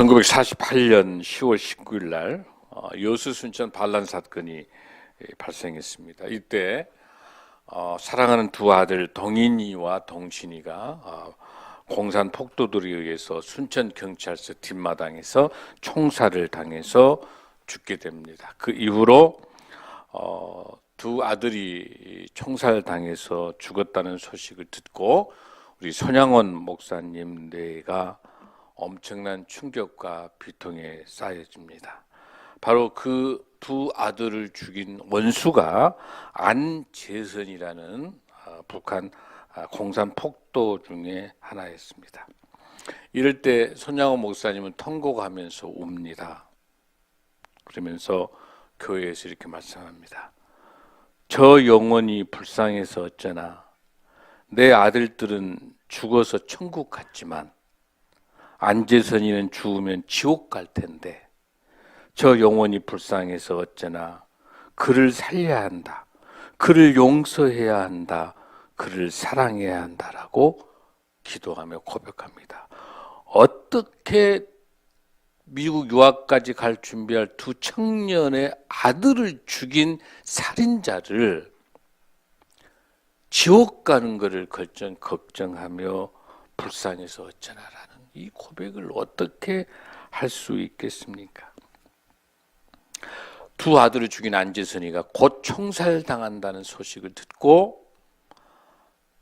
1948년 10월 19일 날 여수 순천 반란 사건이 발생했습니다. 이때 사랑하는 두 아들 동인이와 동신이가 공산 폭도들에 의해서 순천 경찰서 뒷마당에서 총살을 당해서 죽게 됩니다. 그 이후로 두 아들이 총살 당해서 죽었다는 소식을 듣고 우리 손양원 목사님 뇌가 엄청난 충격과 비통에 쌓여집니다. 바로 그 두 아들을 죽인 원수가 안재선이라는 북한 공산 폭도 중에 하나였습니다. 이럴 때 손양원 목사님은 통곡하면서 웁니다. 그러면서 교회에서 이렇게 말씀합니다. 저 영혼이 불쌍해서 어쩌나. 내 아들들은 죽어서 천국 갔지만 안재선이는 죽으면 지옥 갈 텐데 저 영혼이 불쌍해서 어쩌나. 그를 살려야 한다. 그를 용서해야 한다. 그를 사랑해야 한다라고 기도하며 고백합니다. 어떻게 미국 유학까지 갈 준비할 두 청년의 아들을 죽인 살인자를 지옥 가는 것을 걱정하며 불쌍해서 어쩌나라는 이 고백을 어떻게 할 수 있겠습니까? 두 아들을 죽인 안재선이가 곧 총살당한다는 소식을 듣고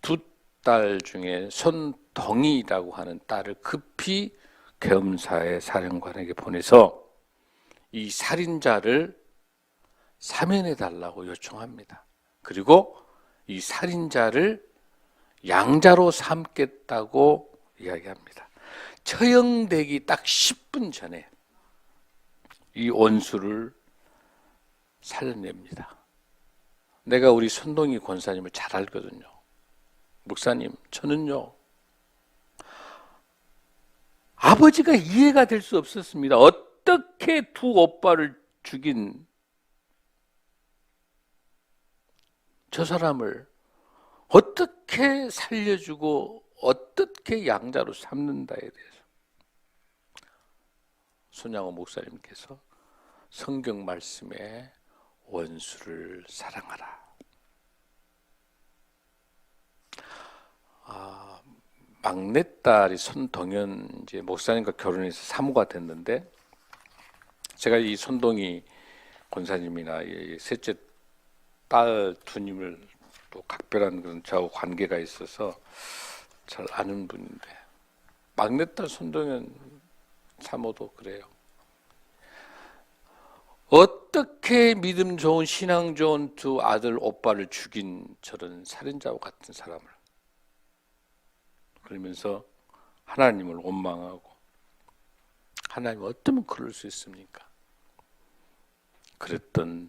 두 딸 중에 손동희라고 하는 딸을 급히 계엄사의 사령관에게 보내서 이 살인자를 사면해 달라고 요청합니다. 그리고 이 살인자를 양자로 삼겠다고 이야기합니다. 처형되기 딱 10분 전에 이 원수를 살려냅니다. 내가 우리 손동희 권사님을 잘 알거든요. 목사님, 저는요 아버지가 이해가 될 수 없었습니다. 어떻게 두 오빠를 죽인 저 사람을 어떻게 살려주고 어떻게 양자로 삼는다에 대해서 손양호 목사님께서 성경 말씀에 원수를 사랑하라. 막내딸이 손동현 이제 목사님과 결혼해서 사모가 됐는데 제가 이 손동희 권사님이나 이 셋째 딸 두님을 또 각별한 그런 저하고 관계가 있어서 잘 아는 분인데 막내딸 손동현 사모도 그래요. 어떻게 믿음 좋은 신앙 좋은 두 아들 오빠를 죽인 저런 살인자와 같은 사람을 그러면서 하나님을 원망하고 하나님 어쩌면 그럴 수 있습니까? 그랬던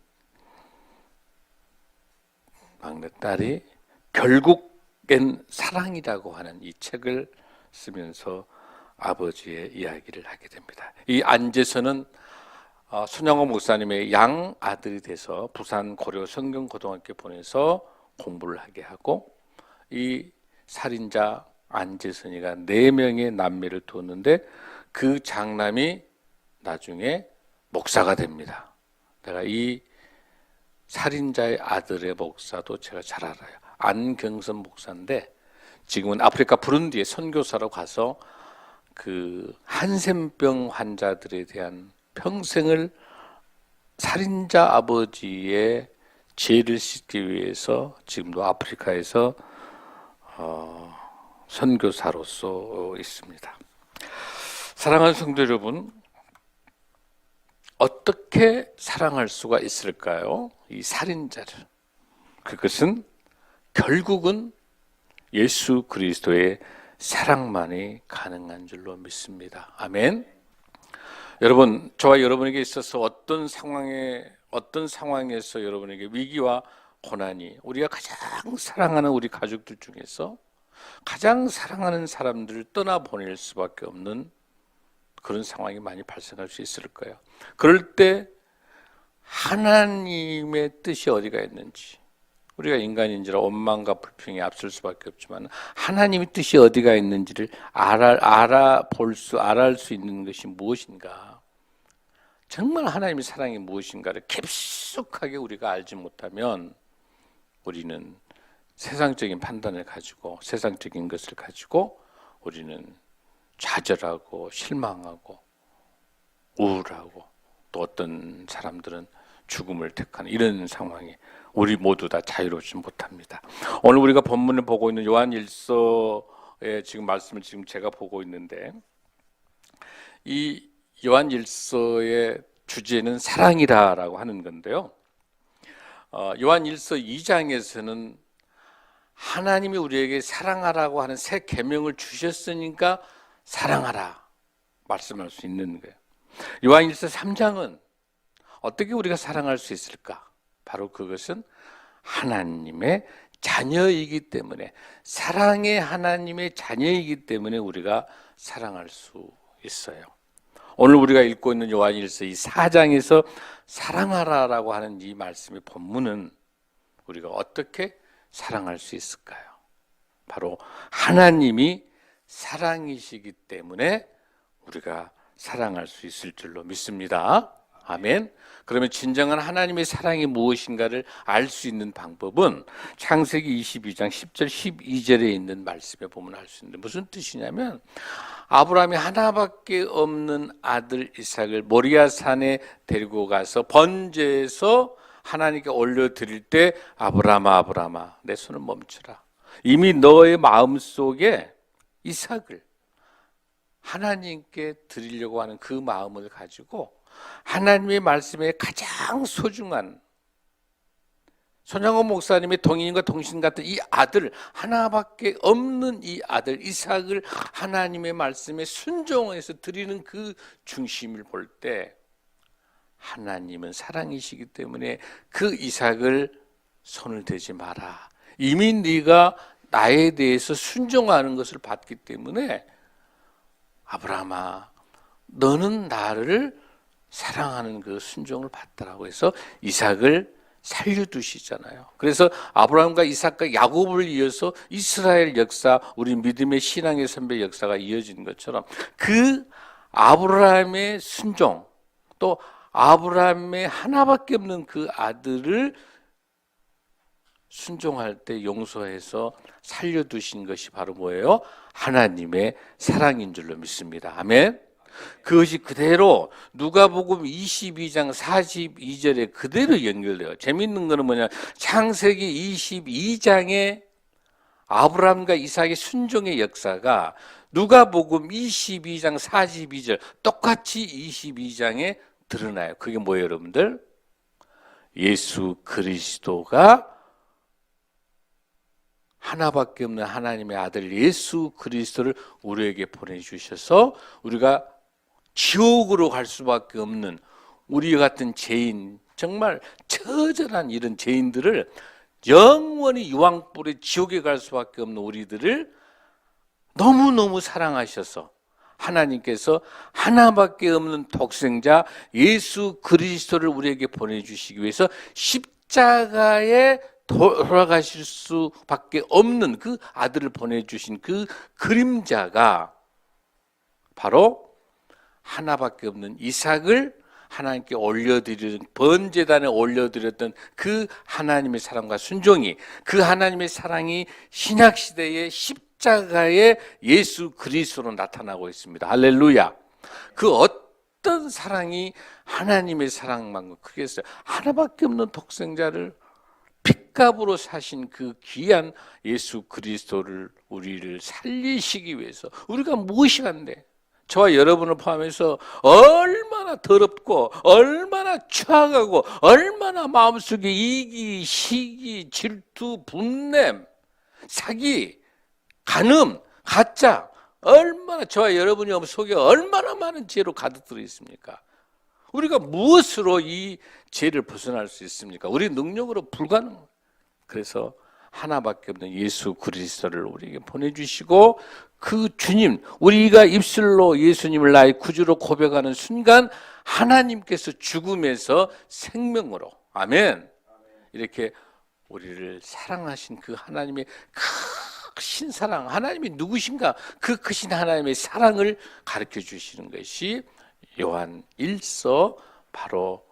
막내딸이 결국엔 사랑이라고 하는 이 책을 쓰면서 아버지의 이야기를 하게 됩니다. 이 안재선은 손양호 목사님의 양 아들이 돼서 부산 고려 성경고등학교 보내서 공부를 하게 하고 이 살인자 안재선이가 4명의 남매를 두었는데 그 장남이 나중에 목사가 됩니다. 내가 이 살인자의 아들의 목사도 제가 잘 알아요. 안경선 목사인데 지금은 아프리카 부룬디에 선교사로 가서 그 한센병 환자들에 대한 평생을 살인자 아버지의 죄를 씻기 위해서 지금도 아프리카에서 선교사로서 있습니다. 사랑하는 성도 여러분, 어떻게 사랑할 수가 있을까요? 이 살인자를. 그것은 결국은 예수 그리스도의 사랑만이 가능한 줄로 믿습니다. 아멘. 여러분, 저와 여러분에게 있어서 어떤 상황에서 여러분에게 위기와 고난이 우리가 가장 사랑하는 우리 가족들 중에서 가장 사랑하는 사람들을 떠나보낼 수밖에 없는 그런 상황이 많이 발생할 수 있을 거예요. 그럴 때 하나님의 뜻이 어디가 있는지 우리가 인간인지라 원망과 불평이 앞설 수밖에 없지만 하나님의 뜻이 어디가 있는지를 알아할 수 있는 것이 무엇인가? 정말 하나님의 사랑이 무엇인가를 깊숙하게 우리가 알지 못하면 우리는 세상적인 판단을 가지고 세상적인 것을 가지고 우리는 좌절하고 실망하고 우울하고 또 어떤 사람들은 죽음을 택하는 이런 상황에 우리 모두 다 자유롭지 못합니다. 오늘 우리가 본문을 보고 있는 요한일서의 지금 말씀을 지금 제가 보고 있는데 이 요한일서의 주제는 사랑이라고 하는 건데요. 요한일서 2장에서는 하나님이 우리에게 사랑하라고 하는 새 계명을 주셨으니까 사랑하라 말씀할 수 있는 거예요. 요한일서 3장은 어떻게 우리가 사랑할 수 있을까? 바로 그것은 하나님의 자녀이기 때문에, 사랑의 하나님의 자녀이기 때문에 우리가 사랑할 수 있어요. 오늘 우리가 읽고 있는 요한일서 이 4장에서 사랑하라라고 하는 이 말씀의 본문은 우리가 어떻게 사랑할 수 있을까요? 바로 하나님이 사랑이시기 때문에 우리가 사랑할 수 있을 줄로 믿습니다. 아멘. 그러면 진정한 하나님의 사랑이 무엇인가를 알 수 있는 방법은 창세기 22장 10절 12절에 있는 말씀에 보면 알 수 있는데, 무슨 뜻이냐면 아브라함이 하나밖에 없는 아들 이삭을 모리아 산에 데리고 가서 번제해서 하나님께 올려드릴 때 아브라함아 아브라함아 내 손을 멈추라. 이미 너의 마음속에 이삭을 하나님께 드리려고 하는 그 마음을 가지고 하나님의 말씀에 가장 소중한 손양호 목사님의 동인과 동신 같은 이 아들, 하나밖에 없는 이 아들 이삭을 하나님의 말씀에 순종해서 드리는 그 중심을 볼 때 하나님은 사랑이시기 때문에 그 이삭을 손을 대지 마라. 이미 네가 나에 대해서 순종하는 것을 봤기 때문에 아브라함아 너는 나를 사랑하는 그 순종을 받더라고 해서 이삭을 살려두시잖아요. 그래서 아브라함과 이삭과 야곱을 이어서 이스라엘 역사, 우리 믿음의 신앙의 선배 역사가 이어진 것처럼 그 아브라함의 순종, 또 아브라함의 하나밖에 없는 그 아들을 순종할 때 용서해서 살려두신 것이 바로 뭐예요? 하나님의 사랑인 줄로 믿습니다. 아멘. 그것이 그대로 누가복음 22장 42절에 그대로 연결돼요. 재밌는 거는 뭐냐? 창세기 22장에 아브라함과 이삭의 순종의 역사가 누가복음 22장 42절 똑같이 22장에 드러나요. 그게 뭐예요, 여러분들? 예수 그리스도가 하나밖에 없는 하나님의 아들 예수 그리스도를 우리에게 보내주셔서 우리가 지옥으로 갈 수밖에 없는 우리 같은 죄인, 정말 처절한 이런 죄인들을 영원히 유황불에 지옥에 갈 수밖에 없는 우리들을 너무너무 사랑하셔서 하나님께서 하나밖에 없는 독생자 예수 그리스도를 우리에게 보내주시기 위해서 십자가에 돌아가실 수밖에 없는 그 아들을 보내주신 그 그림자가 바로 하나밖에 없는 이삭을 하나님께 올려드리는 번제단에 올려드렸던 그 하나님의 사랑과 순종이, 그 하나님의 사랑이 신약시대의 십자가의 예수 그리스도로 나타나고 있습니다. 할렐루야. 그 어떤 사랑이 하나님의 사랑만큼 크겠어요. 하나밖에 없는 독생자를 핏값으로 사신 그 귀한 예수 그리스도를 우리를 살리시기 위해서 우리가 무엇이 한데, 저와 여러분을 포함해서 얼마나 더럽고 얼마나 추악하고 얼마나 마음속에 이기, 시기, 질투, 분냄, 사기, 간음, 가짜, 얼마나 저와 여러분이 속에 얼마나 많은 죄로 가득 들어 있습니까? 우리가 무엇으로 이 죄를 벗어날 수 있습니까? 우리 능력으로 불가능. 그래서 하나밖에 없는 예수 그리스도를 우리에게 보내주시고 그 주님, 우리가 입술로 예수님을 나의 구주로 고백하는 순간 하나님께서 죽음에서 생명으로, 아멘, 이렇게 우리를 사랑하신 그 하나님의 크신 사랑, 하나님이 누구신가? 그 크신 하나님의 사랑을 가르쳐 주시는 것이 요한 1서 바로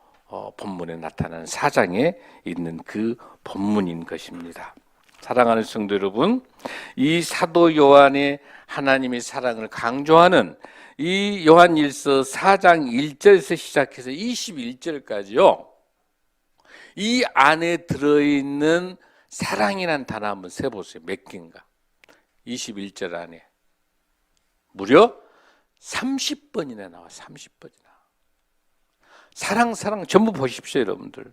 본문에 나타나는 4장에 있는 그 본문인 것입니다. 사랑하는 성도 여러분, 이 사도 요한의 하나님의 사랑을 강조하는 이 요한 1서 4장 1절에서 시작해서 21절까지요. 이 안에 들어있는 사랑이란 단어 한번 세보세요. 몇 개인가? 21절 안에 무려 30번이나 나와. 30번이나. 사랑 전부 보십시오, 여러분들.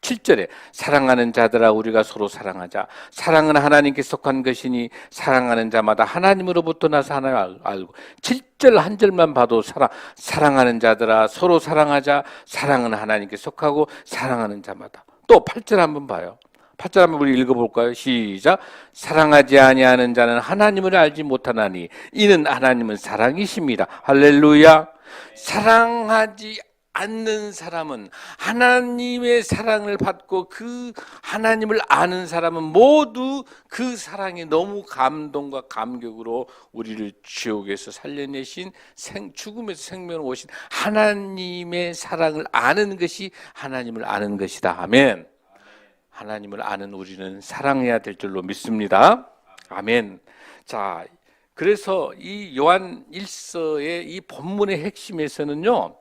7절에 사랑하는 자들아 우리가 서로 사랑하자. 사랑은 하나님께 속한 것이니 사랑하는 자마다 하나님으로부터 나서 하나님을 알고. 7절 한 절만 봐도 사랑하는 자들아 서로 사랑하자. 사랑은 하나님께 속하고 사랑하는 자마다. 또 8절 한번 봐요. 8절 한번 우리 읽어볼까요? 시작. 사랑하지 아니하는 자는 하나님을 알지 못하나니 이는 하나님은 사랑이십니다. 할렐루야. 사랑하지 않는 사람은, 하나님의 사랑을 받고 그 하나님을 아는 사람은 모두 그 사랑에 너무 감동과 감격으로 우리를 지옥에서 살려내신 죽음에서 생명으로 오신 하나님의 사랑을 아는 것이 하나님을 아는 것이다. 아멘. 하나님을 아는 우리는 사랑해야 될 줄로 믿습니다. 아멘. 자, 그래서 이 요한 1서의 이 본문의 핵심에서는요,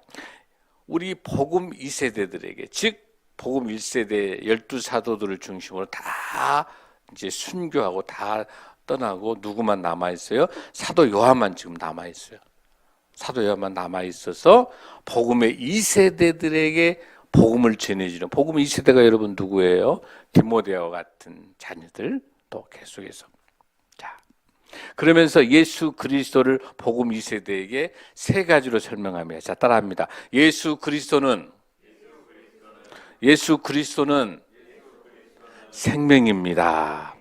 우리 복음 2세대들에게, 즉 복음 1세대 12사도들을 중심으로 다 이제 순교하고 다 떠나고 누구만 남아 있어요? 사도 요한만 지금 남아 있어요. 사도 요한만 남아 있어서 복음의 2세대들에게 복음을 전해주는, 복음 2세대가 여러분 누구예요? 디모데와 같은 자녀들 또 계속해서. 자, 그러면서 예수 그리스도를 복음 2세대에게 세 가지로 설명합니다. 자, 따라합니다. 예수 그리스도는 생명입니다.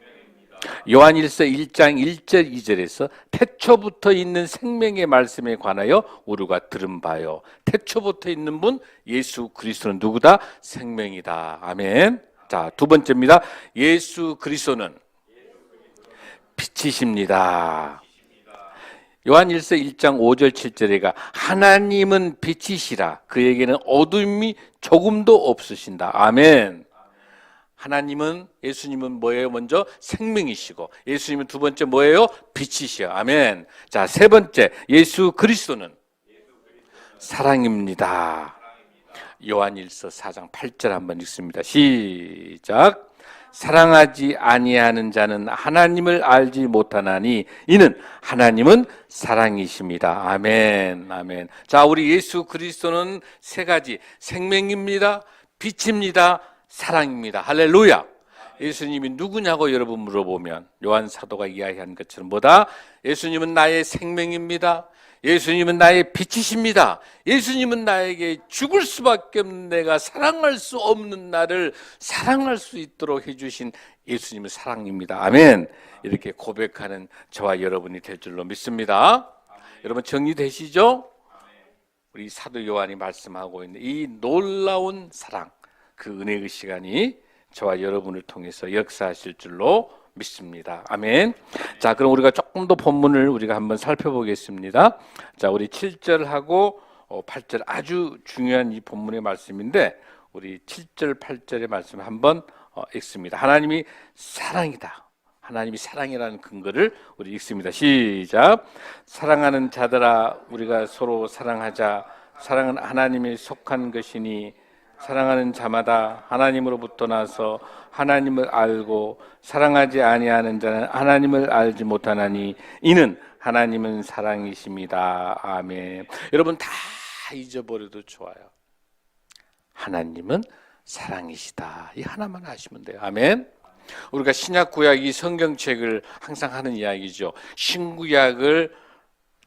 요한일서 1장 1절 2절에서 태초부터 있는 생명의 말씀에 관하여 우리가 들은 바요. 태초부터 있는 분 예수 그리스도는 누구다? 생명이다. 아멘. 자, 두 번째입니다. 예수 그리스도는 빛이십니다. 요한일서 1장 5절 7절에가 하나님은 빛이시라 그에게는 어둠이 조금도 없으신다. 아멘. 하나님은, 예수님은 뭐예요? 먼저 생명이시고, 예수님은 두 번째 뭐예요? 빛이시요. 아멘. 자, 세 번째, 예수 그리스도는 사랑입니다. 요한일서 4장 8절 한번 읽습니다. 시작. 사랑하지 아니하는 자는 하나님을 알지 못하나니 이는 하나님은 사랑이십니다. 아멘. 아멘. 자, 우리 예수 그리스도는 세 가지, 생명입니다, 빛입니다, 사랑입니다. 할렐루야. 예수님이 누구냐고 여러분 물어보면 요한 사도가 이야기한 것처럼 뭐다? 예수님은 나의 생명입니다. 예수님은 나의 빛이십니다. 예수님은 나에게 죽을 수밖에 없는 내가 사랑할 수 없는 나를 사랑할 수 있도록 해주신 예수님은 사랑입니다. 아멘. 이렇게 고백하는 저와 여러분이 될 줄로 믿습니다. 여러분 정리되시죠? 우리 사도 요한이 말씀하고 있는 이 놀라운 사랑, 그 은혜의 시간이 저와 여러분을 통해서 역사하실 줄로 믿습니다. 아멘. 자, 그럼 우리가 조금 더 본문을 우리가 한번 살펴보겠습니다. 자, 우리 7절하고 8절 아주 중요한 이 본문의 말씀인데 우리 7절 8절의 말씀 한번 읽습니다. 하나님이 사랑이다. 하나님이 사랑이라는 근거를 우리 읽습니다. 시작. 사랑하는 자들아 우리가 서로 사랑하자. 사랑은 하나님이 속한 것이니 사랑하는 자마다 하나님으로부터 나서 하나님을 알고 사랑하지 아니하는 자는 하나님을 알지 못하나니 이는 하나님은 사랑이십니다. 아멘. 여러분 다 잊어버려도 좋아요. 하나님은 사랑이시다. 이 하나만 아시면 돼요. 아멘. 우리가 신약 구약 이 성경책을 항상 하는 이야기죠. 신구약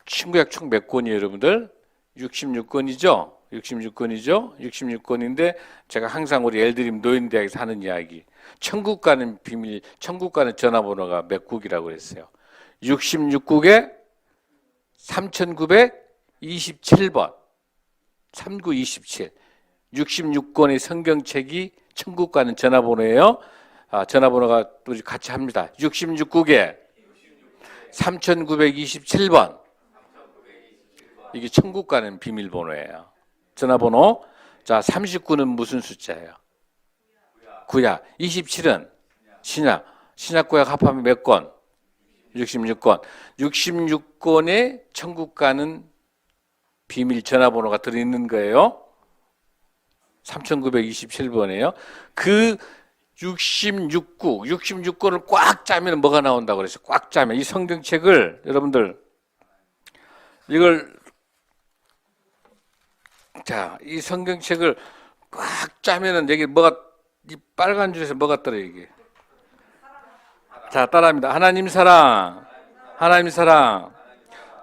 총 몇 권이에요, 여러분들? 66권이죠? 66권인데 제가 항상 우리 엘드림 노인대학에서 하는 이야기, 천국 가는 비밀, 천국 가는 전화번호가 몇 국이라고 그랬어요? 66국에 3927번 3927 66권의 성경책이 천국 가는 전화번호예요. 전화번호가 우리 같이 합니다. 66국에 3927번. 이게 천국 가는 비밀번호예요. 전화번호. 자, 39는 무슨 숫자예요? 구약. 27은 신약. 신약 구약 합하면 몇 권? 66권. 66권에 천국 가는 비밀 전화번호가 들어있는 거예요. 3927번이에요. 그 66권을 꽉 짜면 뭐가 나온다고 그랬어요? 꽉 짜면. 이 성경책을 여러분들 이걸 자, 이 성경책을 꽉 짜면은 여기 뭐가 이 빨간 줄에서 뭐가 떨어요, 이게? 자, 따라합니다. 하나님 사랑. 하나님 사랑.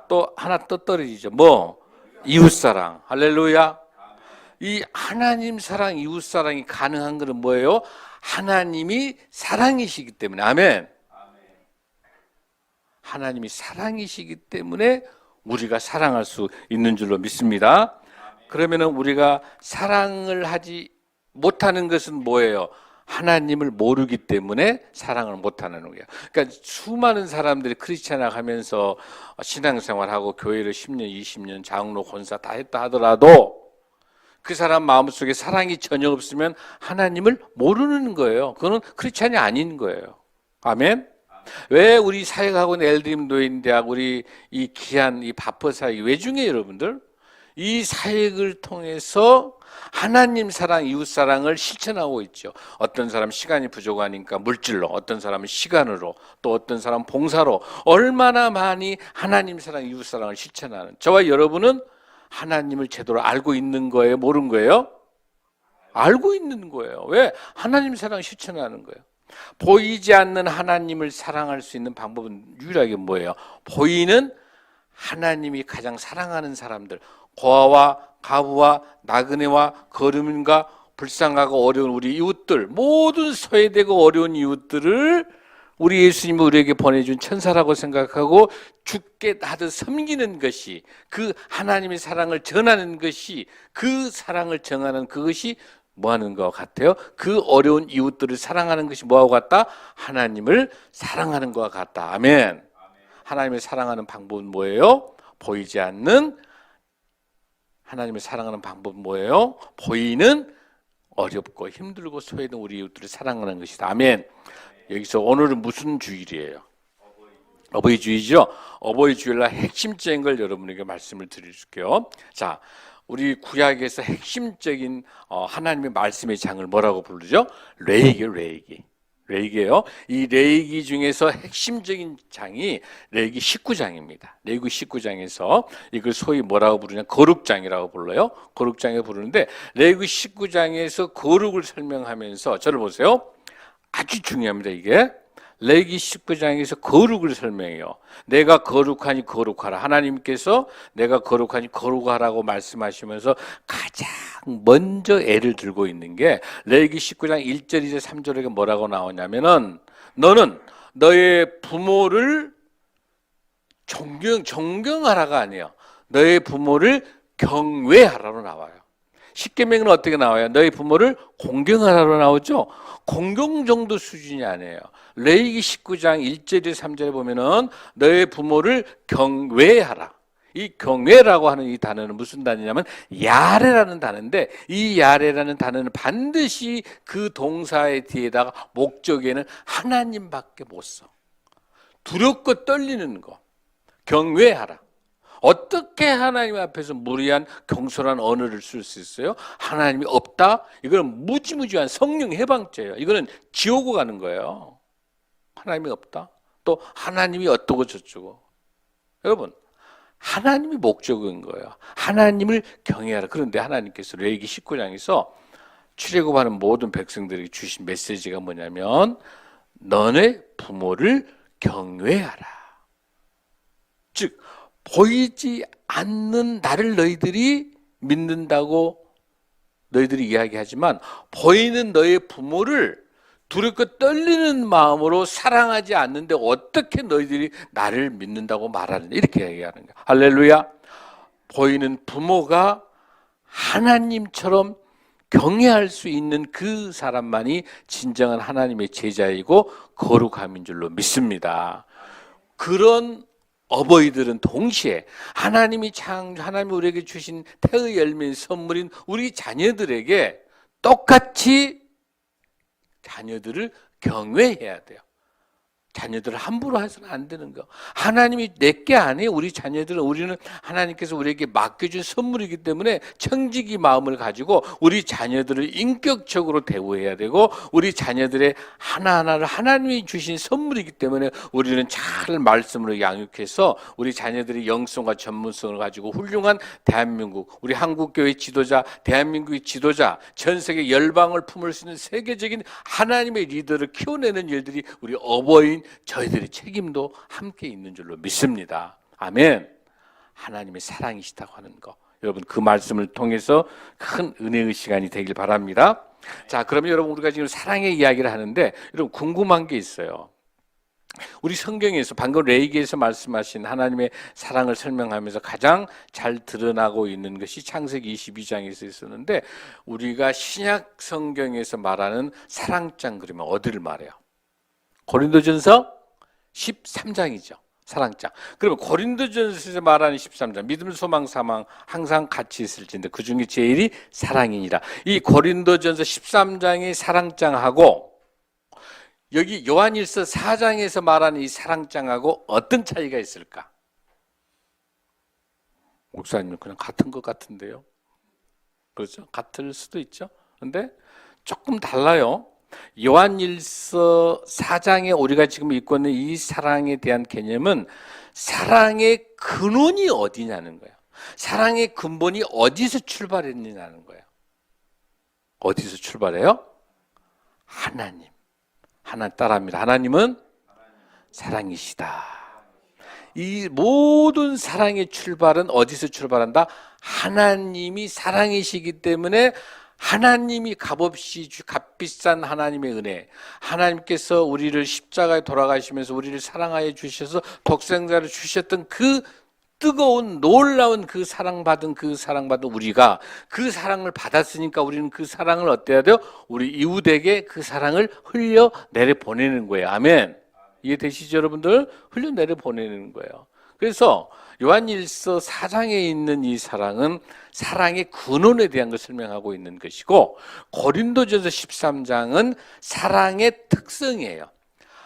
또 하나 또 떨어지죠. 뭐? 이웃 사랑. 할렐루야. 이 하나님 사랑, 이웃 사랑이 가능한 것은 뭐예요? 하나님이 사랑이시기 때문에. 아멘. 하나님이 사랑이시기 때문에 우리가 사랑할 수 있는 줄로 믿습니다. 그러면은 우리가 사랑을 하지 못하는 것은 뭐예요? 하나님을 모르기 때문에 사랑을 못하는 거예요. 그러니까 수많은 사람들이 크리스찬 하면서 신앙생활하고 교회를 10년, 20년 장로, 권사 다 했다 하더라도 그 사람 마음속에 사랑이 전혀 없으면 하나님을 모르는 거예요. 그거는 크리스찬이 아닌 거예요. 아멘. 왜 우리 사역학원 엘드림 노인대학 우리 이 귀한 이 바퍼 사역 왜 중요해요, 여러분들? 이 사역을 통해서 하나님 사랑, 이웃 사랑을 실천하고 있죠. 어떤 사람 시간이 부족하니까 물질로, 어떤 사람은 시간으로, 또 어떤 사람은 봉사로 얼마나 많이 하나님 사랑, 이웃 사랑을 실천하는 저와 여러분은 하나님을 제대로 알고 있는 거예요? 모르는 거예요? 알고 있는 거예요. 왜? 하나님 사랑 실천하는 거예요. 보이지 않는 하나님을 사랑할 수 있는 방법은 유일하게 뭐예요? 보이는 하나님이 가장 사랑하는 사람들, 고아와 가부와 나그네와 거류민과 불쌍하고 어려운 우리 이웃들, 모든 소외되고 어려운 이웃들을 우리 예수님이 우리에게 보내준 천사라고 생각하고 죽게 하듯 섬기는 것이, 그 하나님의 사랑을 전하는 것이, 그 사랑을 정하는 그것이 뭐 하는 것 같아요? 그 어려운 이웃들을 사랑하는 것이 뭐하고 같다? 하나님을 사랑하는 것과 같다. 아멘. 하나님을 사랑하는 방법은 뭐예요? 보이지 않는 하나님을 사랑하는 방법은 뭐예요? 보이는 어렵고 힘들고 소외된 우리 이웃들을 사랑하는 것이다. 아멘. 여기서 오늘은 무슨 주일이에요? 어버이 주일이죠. 어버이 주일날 핵심적인 걸 여러분에게 말씀을 드릴게요. 자, 우리 구약에서 핵심적인 하나님의 말씀의 장을 뭐라고 부르죠? 레위기예요. 이 레위기 중에서 핵심적인 장이 레위기 19장입니다. 레위기 19장에서 이걸 소위 뭐라고 부르냐? 거룩장이라고 불러요. 거룩장에 부르는데 레위기 19장에서 거룩을 설명하면서 저를 보세요. 아주 중요합니다. 이게 레위기 19장에서 거룩을 설명해요. 내가 거룩하니 거룩하라. 하나님께서 내가 거룩하니 거룩하라고 말씀하시면서 가장 먼저 애를 들고 있는 게 레위기 19장 1절, 2절, 3절에 뭐라고 나오냐면은 너는 너의 부모를 존경하라가 아니에요. 너의 부모를 경외하라로 나와요. 십계명은 어떻게 나와요? 너희 부모를 공경하라로 나오죠. 공경 정도 수준이 아니에요. 레위기 19장 1절에 3절에 보면은 너희 부모를 경외하라. 이 경외라고 하는 이 단어는 무슨 단어냐면 야레라는 단어인데, 이 야레라는 단어는 반드시 그 동사의 뒤에다가 목적에는 하나님밖에 못 써. 두렵고 떨리는 거. 경외하라. 어떻게 하나님 앞에서 무리한 경솔한 언어를 쓸 수 있어요? 하나님이 없다? 이거는 무지무지한 성령 해방죄예요. 이거는 지옥으로 가는 거예요. 하나님이 없다? 또 하나님이 어떠고 저쩌고. 여러분, 하나님이 목적인 거예요. 하나님을 경외하라. 그런데 하나님께서 레위기 19장에서 출애굽하는 모든 백성들에게 주신 메시지가 뭐냐면 너네 부모를 경외하라. 즉 보이지 않는 나를 너희들이 믿는다고 너희들이 이야기하지만 보이는 너의 부모를 두렵고 떨리는 마음으로 사랑하지 않는데 어떻게 너희들이 나를 믿는다고 말하느냐, 이렇게 얘기하는 거야. 할렐루야. 보이는 부모가 하나님처럼 경외할 수 있는 그 사람만이 진정한 하나님의 제자이고 거룩함인 줄로 믿습니다. 그런 어버이들은 동시에 하나님이 우리에게 주신 태의 열매인 선물인 우리 자녀들에게 똑같이 자녀들을 경외해야 돼요. 자녀들을 함부로 해서는 안 되는 거. 하나님이 내게 아니에요. 우리 자녀들은, 우리는 하나님께서 우리에게 맡겨준 선물이기 때문에 청지기 마음을 가지고 우리 자녀들을 인격적으로 대우해야 되고, 우리 자녀들의 하나하나를 하나님이 주신 선물이기 때문에 우리는 잘 말씀으로 양육해서 우리 자녀들이 영성과 전문성을 가지고 훌륭한 대한민국, 우리 한국교회 지도자, 대한민국의 지도자, 전 세계 열방을 품을 수 있는 세계적인 하나님의 리더를 키워내는 일들이 우리 어버이인 저희들의 책임도 함께 있는 줄로 믿습니다. 아멘. 하나님의 사랑이시다고 하는 거, 여러분 그 말씀을 통해서 큰 은혜의 시간이 되길 바랍니다. 자, 그러면 여러분 우리가 지금 사랑의 이야기를 하는데 여러분 궁금한 게 있어요. 우리 성경에서 방금 레위기에서 말씀하신 하나님의 사랑을 설명하면서 가장 잘 드러나고 있는 것이 창세기 22장에서 있었는데, 우리가 신약 성경에서 말하는 사랑장 그러면 어디를 말해요? 고린도전서 13장이죠. 사랑장. 그러면 고린도전서에서 말하는 13장, 믿음, 소망, 사망 항상 같이 있을 텐데 그 중에 제일이 사랑이니라. 이 고린도전서 13장의 사랑장하고 여기 요한일서 4장에서 말하는 이 사랑장하고 어떤 차이가 있을까? 목사님 그냥 같은 것 같은데요. 그렇죠? 같을 수도 있죠. 그런데 조금 달라요. 요한일서 4장에 우리가 지금 읽고 있는 이 사랑에 대한 개념은 사랑의 근원이 어디냐는 거예요. 사랑의 근본이 어디서 출발했느냐는 거예요. 어디서 출발해요? 하나님. 하나님 따라합니다. 하나님은 사랑이시다. 이 모든 사랑의 출발은 어디서 출발한다? 하나님이 사랑이시기 때문에 하나님이 값없이 값비싼 하나님의 은혜, 하나님께서 우리를 십자가에 돌아가시면서 우리를 사랑하여 주셔서 독생자를 주셨던 그 뜨거운 놀라운 그 사랑받은 우리가 그 사랑을 받았으니까 우리는 그 사랑을 어때야 돼요? 우리 이웃에게 그 사랑을 흘려내려 보내는 거예요. 아멘. 이해되시죠, 여러분들? 흘려내려 보내는 거예요. 그래서 요한일서 4장에 있는 이 사랑은 사랑의 근원에 대한 것을 설명하고 있는 것이고, 고린도전서 13장은 사랑의 특성이에요.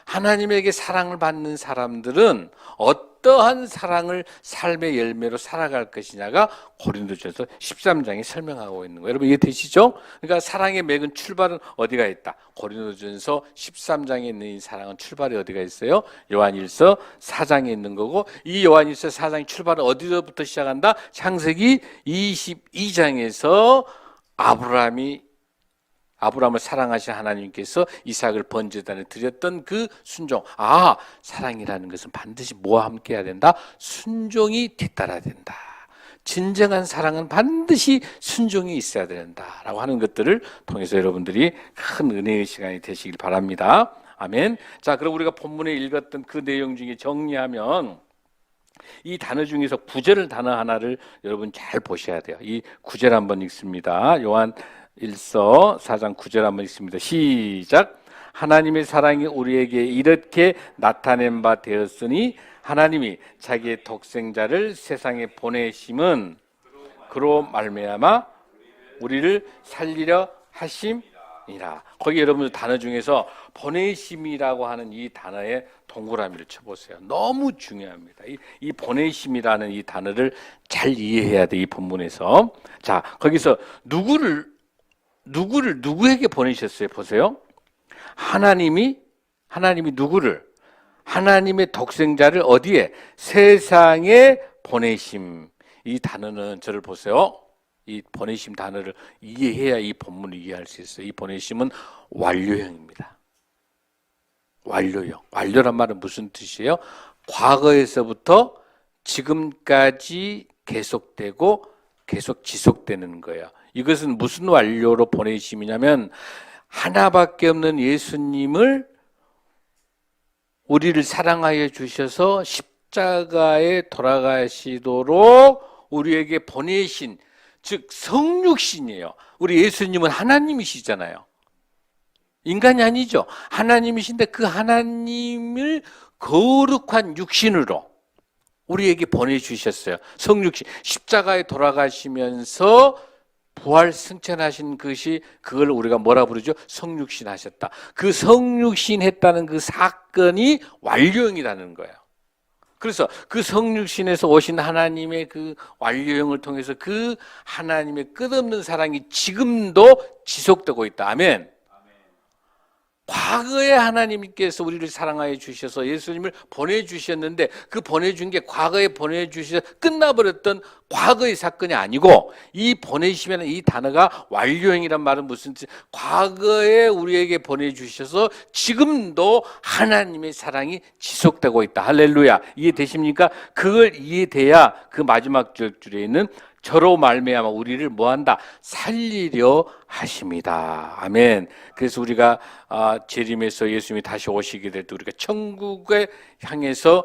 하나님에게 사랑을 받는 사람들은 어떠한 사랑을 삶의 열매로 살아갈 것이냐가 고린도전서 13장에 설명하고 있는 거예요. 여러분 이해되시죠? 그러니까 사랑의 맥은 출발은 어디가 있다? 고린도전서 13장에 있는 이 사랑은 출발이 어디가 있어요? 요한일서 4장에 있는 거고, 이 요한일서 4장의 출발은 어디서부터 시작한다? 창세기 22장에서 아브라함을 사랑하신 하나님께서 이삭을 번제단에 드렸던 그 순종. 아, 사랑이라는 것은 반드시 뭐와 함께 해야 된다? 순종이 뒤따라야 된다. 진정한 사랑은 반드시 순종이 있어야 된다라고 하는 것들을 통해서 여러분들이 큰 은혜의 시간이 되시길 바랍니다. 아멘. 자, 그럼 우리가 본문에 읽었던 그 내용 중에 정리하면 이 단어 중에서 구절 단어 하나를 여러분 잘 보셔야 돼요. 이 구절 한번 읽습니다. 요한일서 4장 9절 한번 읽습니다. 시작. 하나님의 사랑이 우리에게 이렇게 나타낸 바 되었으니 하나님이 자기의 독생자를 세상에 보내심은 그로 말미암아 우리를 살리려 하심이라. 거기 여러분들 단어 중에서 보내심이라고 하는 이 단어에 동그라미를 쳐보세요. 너무 중요합니다. 이 보내심이라는 이 단어를 잘 이해해야 돼, 이 본문에서. 자, 거기서 누구에게 보내셨어요? 보세요. 하나님이 누구를? 하나님의 독생자를 어디에? 세상에 보내심. 이 단어는 저를 보세요. 이 보내심 단어를 이해해야 이 본문을 이해할 수 있어요. 이 보내심은 완료형입니다. 완료형. 완료란 말은 무슨 뜻이에요? 과거에서부터 지금까지 계속되고 계속 지속되는 거예요. 이것은 무슨 완료로 보내심이냐면 하나밖에 없는 예수님을 우리를 사랑하여 주셔서 십자가에 돌아가시도록 우리에게 보내신 즉 성육신이에요. 우리 예수님은 하나님이시잖아요. 인간이 아니죠. 하나님이신데 그 하나님을 거룩한 육신으로 우리에게 보내주셨어요. 성육신, 십자가에 돌아가시면서 부활 승천하신 것이, 그걸 우리가 뭐라 부르죠? 성육신 하셨다. 그 성육신 했다는 그 사건이 완료형이라는 거예요. 그래서 그 성육신에서 오신 하나님의 그 완료형을 통해서 그 하나님의 끝없는 사랑이 지금도 지속되고 있다. 아멘. 과거에 하나님께서 우리를 사랑하여 주셔서 예수님을 보내주셨는데, 그 보내준 게 과거에 보내주셔서 끝나버렸던 과거의 사건이 아니고, 이 보내시면 이 단어가 완료형이란 말은 무슨 뜻? 과거에 우리에게 보내주셔서 지금도 하나님의 사랑이 지속되고 있다. 할렐루야. 이해되십니까? 그걸 이해돼야 그 마지막 줄에 있는 저로 말미암아 우리를 뭐한다? 살리려 하십니다. 아멘. 그래서 우리가 재림에서 예수님이 다시 오시게 될 때 우리가 천국에 향해서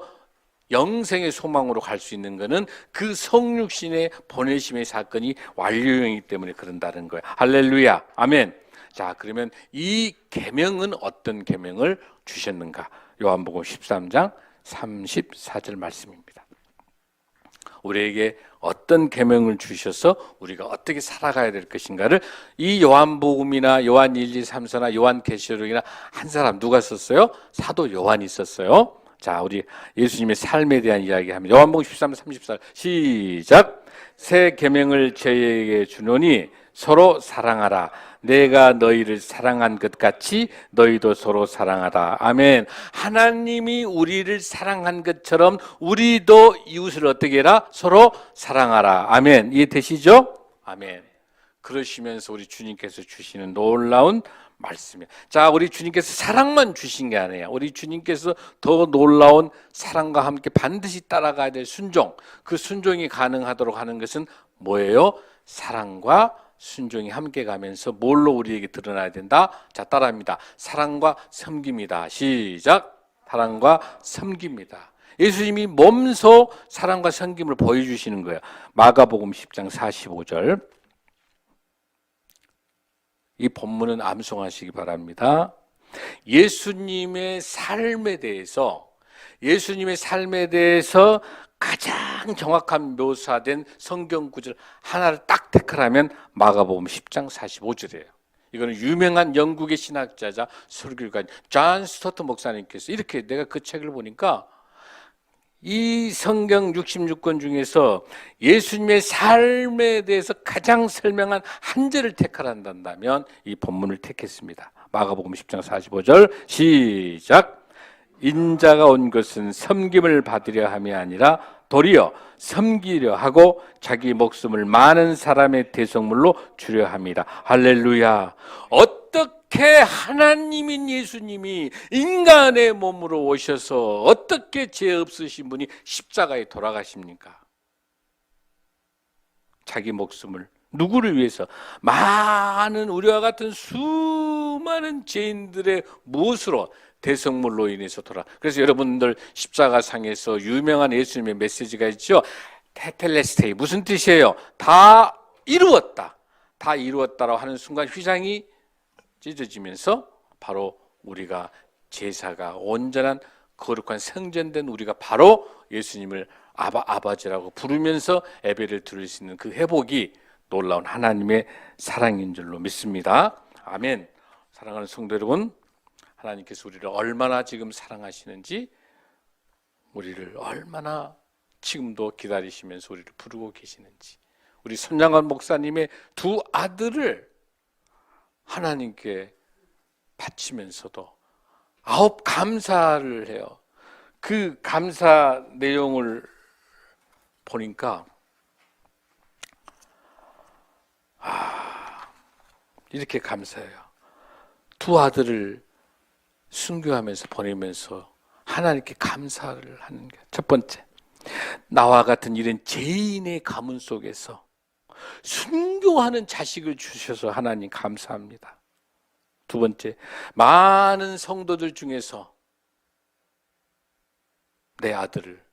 영생의 소망으로 갈 수 있는 것은 그 성육신의 보내심의 사건이 완료이기 때문에 그런다는 거예요. 할렐루야. 아멘. 자, 그러면 이 계명은 어떤 계명을 주셨는가? 요한복음 13장 34절 말씀입니다. 우리에게 어떤 계명을 주셔서 우리가 어떻게 살아가야 될 것인가를 이 요한복음이나 요한 1, 2, 3서나 요한계시록이나 한 사람 누가 썼어요? 사도 요한이 썼어요. 자, 우리 예수님의 삶에 대한 이야기하면 요한복음 13, 34 시작. 새 계명을 저희에게 주노니 서로 사랑하라. 내가 너희를 사랑한 것 같이 너희도 서로 사랑하라. 아멘. 하나님이 우리를 사랑한 것처럼 우리도 이웃을 어떻게 해라? 서로 사랑하라. 아멘. 이해되시죠? 아멘. 그러시면서 우리 주님께서 주시는 놀라운 말씀이에요. 자, 우리 주님께서 사랑만 주신 게 아니에요. 우리 주님께서 더 놀라운 사랑과 함께 반드시 따라가야 될 순종, 그 순종이 가능하도록 하는 것은 뭐예요? 사랑과 순종이 함께 가면서 뭘로 우리에게 드러나야 된다? 자, 따라합니다. 사랑과 섬깁니다. 시작. 사랑과 섬깁니다. 예수님이 몸소 사랑과 섬김을 보여주시는 거예요. 마가복음 10장 45절. 이 본문은 암송하시기 바랍니다. 예수님의 삶에 대해서 가장 정확한 묘사된 성경 구절 하나를 딱 택하라면 마가복음 10장 45절이에요. 이거는 유명한 영국의 신학자자 설교가 존 스토트 목사님께서 이렇게, 내가 그 책을 보니까 이 성경 66권 중에서 예수님의 삶에 대해서 가장 설명한 한 절을 택하란다면 이 본문을 택했습니다. 마가복음 10장 45절 시작. 인자가 온 것은 섬김을 받으려 함이 아니라 도리어 섬기려 하고 자기 목숨을 많은 사람의 대속물로 주려 합니다. 할렐루야. 어떻게 하나님인 예수님이 인간의 몸으로 오셔서 어떻게 죄 없으신 분이 십자가에 돌아가십니까? 자기 목숨을 누구를 위해서? 많은 우리와 같은 수많은 죄인들의 무엇으로? 대성물로 인해서 그래서 여러분들 십자가상에서 유명한 예수님의 메시지가 있죠. 테텔레스테이, 무슨 뜻이에요? 다 이루었다. 다 이루었다라고 하는 순간 휘장이 찢어지면서 바로 우리가 제사가 온전한 거룩한 성전된 우리가 바로 예수님을 아버지라고 부르면서 예배를 드릴 수 있는 그 회복이 놀라운 하나님의 사랑인 줄로 믿습니다. 아멘. 사랑하는 성도 여러분, 하나님께서 우리를 얼마나 지금 사랑하시는지, 우리를 얼마나 지금도 기다리시면서 우리를 부르고 계시는지, 우리 손양관 목사님의 두 아들을 하나님께 바치면서도 9 감사를 해요. 그 감사 내용을 보니까 이렇게 감사해요. 두 아들을 순교하면서 보내면서 하나님께 감사를 하는 게 첫 번째, 나와 같은 이런 죄인의 가문 속에서 순교하는 자식을 주셔서 하나님 감사합니다. 두 번째, 많은 성도들 중에서 내 아들을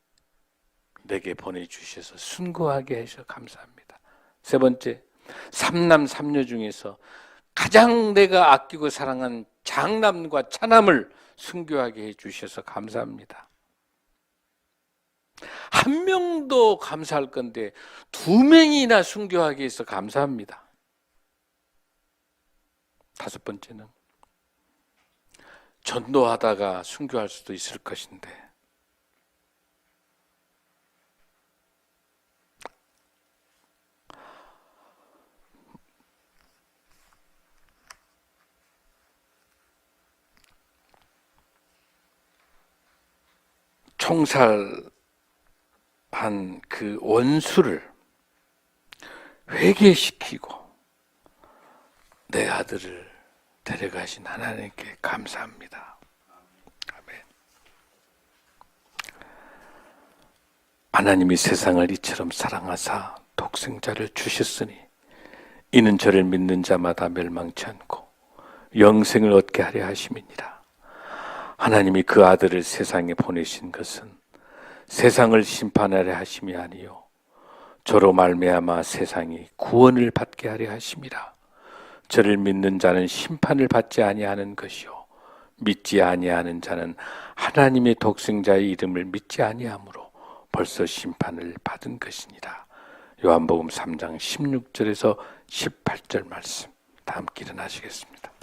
내게 보내주셔서 순교하게 해서 감사합니다. 세 번째, 삼남 삼녀 중에서 가장 내가 아끼고 사랑한 장남과 차남을 순교하게 해주셔서 감사합니다. 한 명도 감사할 건데 2명이나 순교하게 해서 감사합니다. 다섯 번째는 전도하다가 순교할 수도 있을 것인데 총살한 그 원수를 회개시키고 내 아들을 데려가신 하나님께 감사합니다. 아멘. 하나님이 세상을 이처럼 사랑하사 독생자를 주셨으니 이는 저를 믿는 자마다 멸망치 않고 영생을 얻게 하려 하심이니라. 하나님이 그 아들을 세상에 보내신 것은 세상을 심판하려 하심이 아니요 저로 말미암아 세상이 구원을 받게 하려 하심이라. 저를 믿는 자는 심판을 받지 아니하는 것이요 믿지 아니하는 자는 하나님의 독생자의 이름을 믿지 아니하므로 벌써 심판을 받은 것이니라. 요한복음 3장 16절에서 18절 말씀 다 함께 일어나시겠습니다.